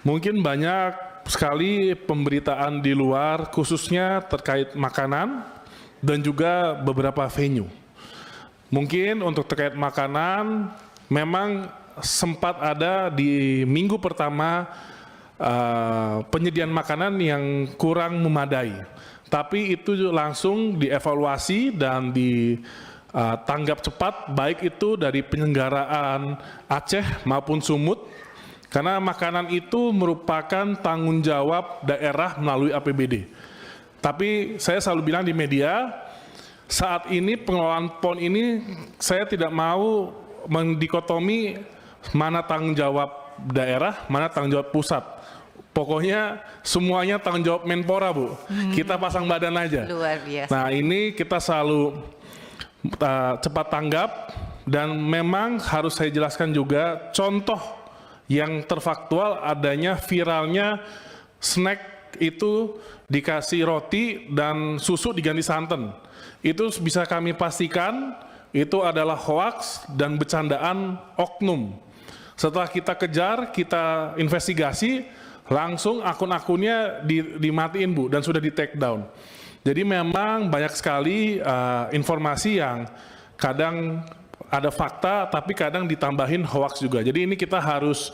Mungkin banyak sekali pemberitaan di luar khususnya terkait makanan dan juga beberapa venue. Mungkin untuk terkait makanan memang sempat ada di minggu pertama penyediaan makanan yang kurang memadai. Tapi itu langsung dievaluasi dan ditanggap cepat baik itu dari penyelenggaraan Aceh maupun Sumut. Karena makanan itu merupakan tanggung jawab daerah melalui APBD. Tapi saya selalu bilang di media, saat ini pengelolaan PON ini saya tidak mau mendikotomi mana tanggung jawab daerah, mana tanggung jawab pusat. Pokoknya semuanya tanggung jawab Menpora, Bu. Kita pasang badan aja. Luar biasa. Nah ini kita selalu cepat tanggap dan memang harus saya jelaskan juga contoh yang terfaktual adanya viralnya snack itu dikasih roti dan susu diganti santan. Itu bisa kami pastikan itu adalah hoaks dan bercandaan oknum. Setelah kita kejar, kita investigasi, langsung akun-akunnya dimatiin, Bu, dan sudah di take down. Jadi memang banyak sekali informasi yang kadang ada fakta tapi kadang ditambahin hoaks juga. Jadi ini kita harus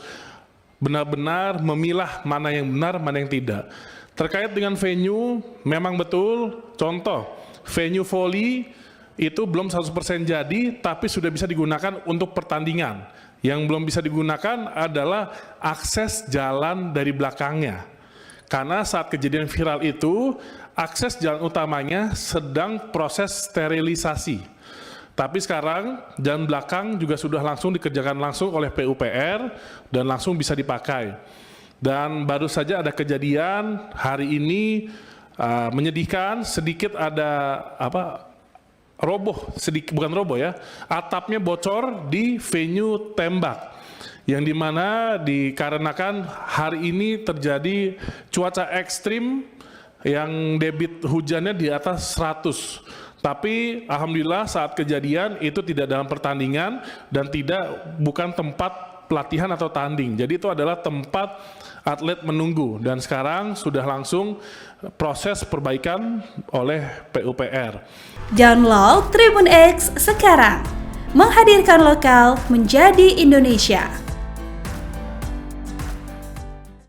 benar-benar memilah mana yang benar, mana yang tidak. Terkait dengan venue, memang betul, contoh, venue volley itu belum 100% jadi, tapi sudah bisa digunakan untuk pertandingan. Yang belum bisa digunakan adalah akses jalan dari belakangnya. Karena saat kejadian viral itu, akses jalan utamanya sedang proses sterilisasi. Tapi sekarang jalan belakang juga sudah langsung dikerjakan langsung oleh PUPR dan langsung bisa dipakai. Dan baru saja ada kejadian hari ini menyedihkan, sedikit ada roboh, sedikit bukan roboh ya, atapnya bocor di venue tembak. Yang dimana dikarenakan hari ini terjadi cuaca ekstrim yang debit hujannya di atas 100. Tapi alhamdulillah saat kejadian itu tidak dalam pertandingan dan bukan tempat pelatihan atau tanding. Jadi itu adalah tempat atlet menunggu dan sekarang sudah langsung proses perbaikan oleh PUPR. Download Tribun X sekarang, menghadirkan lokal menjadi Indonesia.